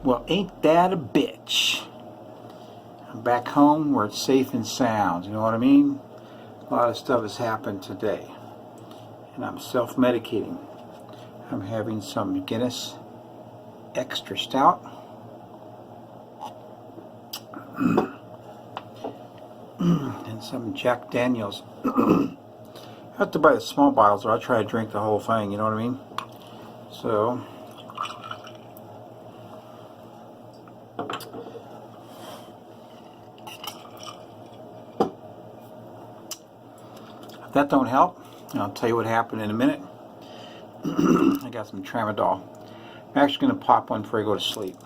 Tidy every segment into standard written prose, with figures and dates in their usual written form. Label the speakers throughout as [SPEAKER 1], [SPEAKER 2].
[SPEAKER 1] Well, ain't that a bitch? I'm back home where it's safe and sound, you know what I mean? A lot of stuff has happened today. And I'm self-medicating. I'm having some Guinness Extra Stout. And some Jack Daniels. I have to buy the small bottles or I'll try to drink the whole thing, you know what I mean? So... if that don't help, I'll tell you what happened in a minute. I got some tramadol. I'm actually going to pop one before I go to sleep.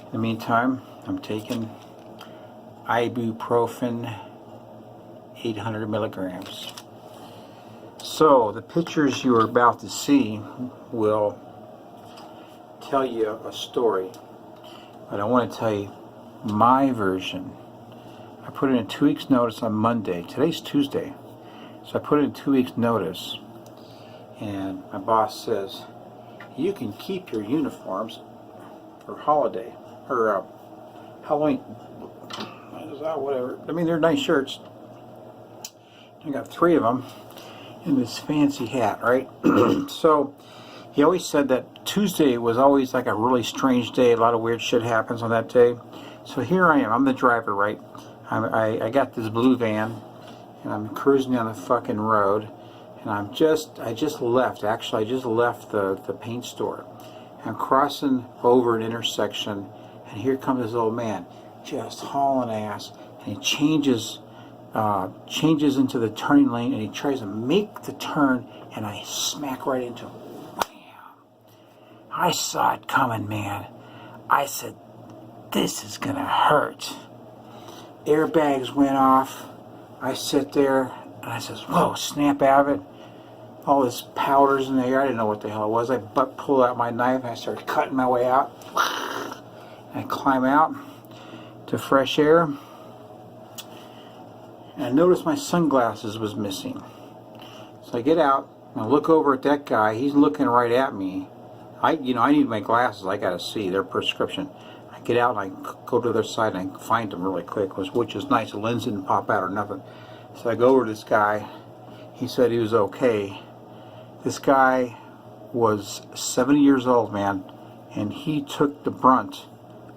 [SPEAKER 1] In the meantime, I'm taking ibuprofen 800 milligrams. So the pictures you're about to see will tell you a story, but I want to tell you my version. I put in a 2 weeks notice on Monday. Today's Tuesday. So I put in 2 weeks notice, and my boss says, you can keep your uniforms for holiday, or Halloween, whatever. I mean, they're nice shirts. I got 3 of them in this fancy hat, right? So he always said that Tuesday was always like a really strange day. A lot of weird shit happens on that day. So here I am. I'm the driver, right? I got this blue van, and I'm cruising down the fucking road, and I just left. Actually, I just left the paint store. I'm crossing over an intersection, and here comes this old man, just hauling ass, and he changes into the turning lane, and he tries to make the turn, and I smack right into him. Bam! I saw it coming, man. I said, this is gonna hurt. Airbags went off. I sit there, and I says, whoa, snap out of it. All this powder's in the air. I didn't know what the hell it was. I pulled out my knife, and I started cutting my way out. And I climb out to fresh air. And I noticed my sunglasses was missing. So I get out, and I look over at that guy. He's looking right at me. I need my glasses. I gotta see. They're prescription. I get out, and I go to the other side, and I find them really quick, which is nice. The lens didn't pop out or nothing. So I go over to this guy. He said he was okay. This guy was 70 years old, man, and he took the brunt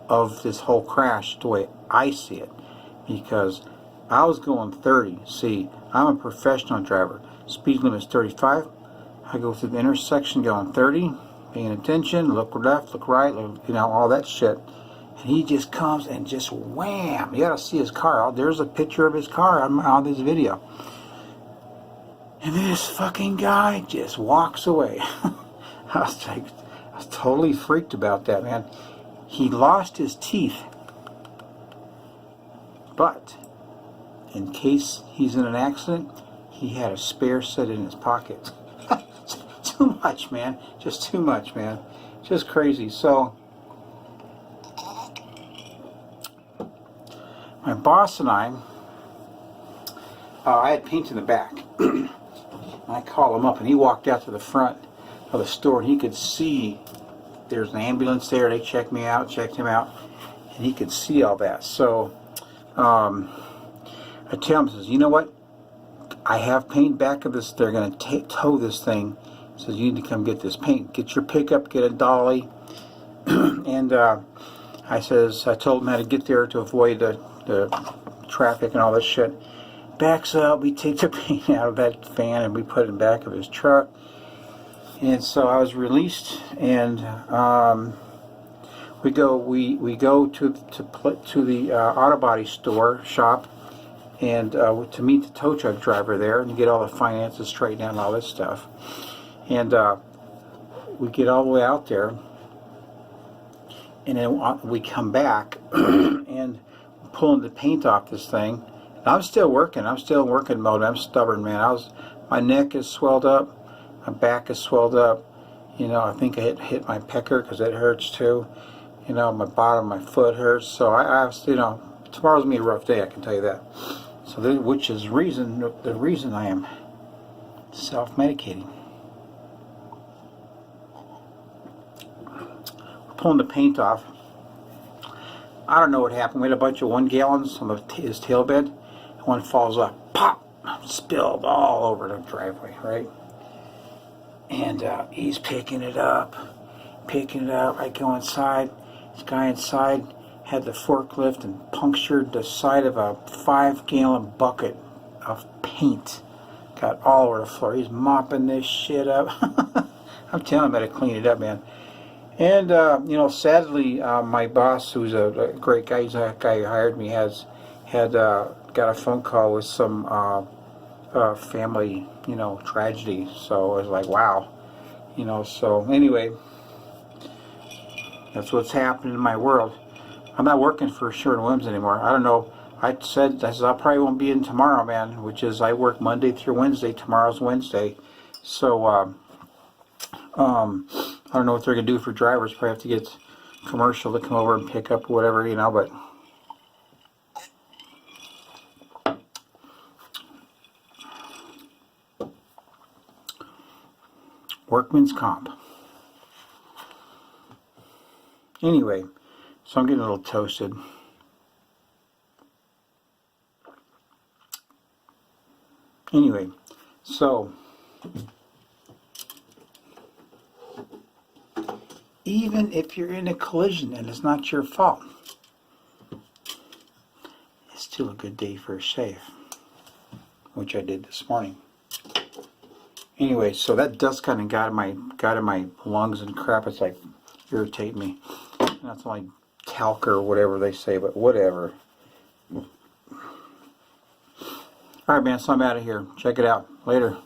[SPEAKER 1] of this whole crash the way I see it, because I was going 30. See, I'm a professional driver. Speed limit is 35. I go through the intersection going 30, paying attention, look left, look right, all that shit. And he just comes and just wham! You gotta see his car. There's a picture of his car on this video. And this fucking guy just walks away. I was totally freaked about that, man. He lost his teeth. But in case he's in an accident, he had a spare set in his pocket. Too much, man. Just too much, man. Just crazy. So my boss and I had paint in the back. I called him up, and he walked out to the front of the store, and he could see there's an ambulance there. They checked me out, checked him out, and he could see all that. So I tell him, says, you know what? I have paint back of this. They're going to tow this thing. He says, you need to come get this paint. Get your pickup, get a dolly. And I told him how to get there to avoid the traffic and all this shit. Backs up, we take the paint out of that van and we put it in the back of his truck. And so I was released, and we go to the auto body store shop, and to meet the tow truck driver there and get all the finances straightened out and all this stuff. And we get all the way out there, and then we come back and pulling the paint off this thing. I'm still working. I'm still in working mode. I'm stubborn, man. My neck is swelled up. My back is swelled up. I think I hit my pecker because it hurts too. My bottom of my foot hurts. So tomorrow's gonna be a rough day. I can tell you that. So which is the reason I am self-medicating. pulling the paint off. I don't know what happened. We had a bunch of 1 gallons on his tail bed. One falls off, pop, spilled all over the driveway, right? And he's picking it up. I go inside. This guy inside had the forklift and punctured the side of a 5-gallon bucket of paint. Got all over the floor. He's mopping this shit up. I'm telling him I had to clean it up, man. And, you know, sadly, my boss, who's a great guy, he's a guy who hired me, had got a phone call with some family, you know, tragedy. So I was like, wow. You know, so anyway, that's what's happening in my world. I'm not working for Sherwin-Williams anymore. I don't know. I said I probably won't be in tomorrow, man, which is I work Monday through Wednesday. Tomorrow's Wednesday. So, I don't know what they're going to do for drivers. Probably have to get commercial to come over and pick up whatever, you know, but workman's comp. Anyway, so I'm getting a little toasted. Anyway, so even if you're in a collision and it's not your fault, it's still a good day for a shave, which I did this morning. Anyway, so that dust kind of got in my lungs and crap. It's like irritating me. And that's only talc or whatever they say, but whatever. All right, man. So I'm out of here. Check it out later.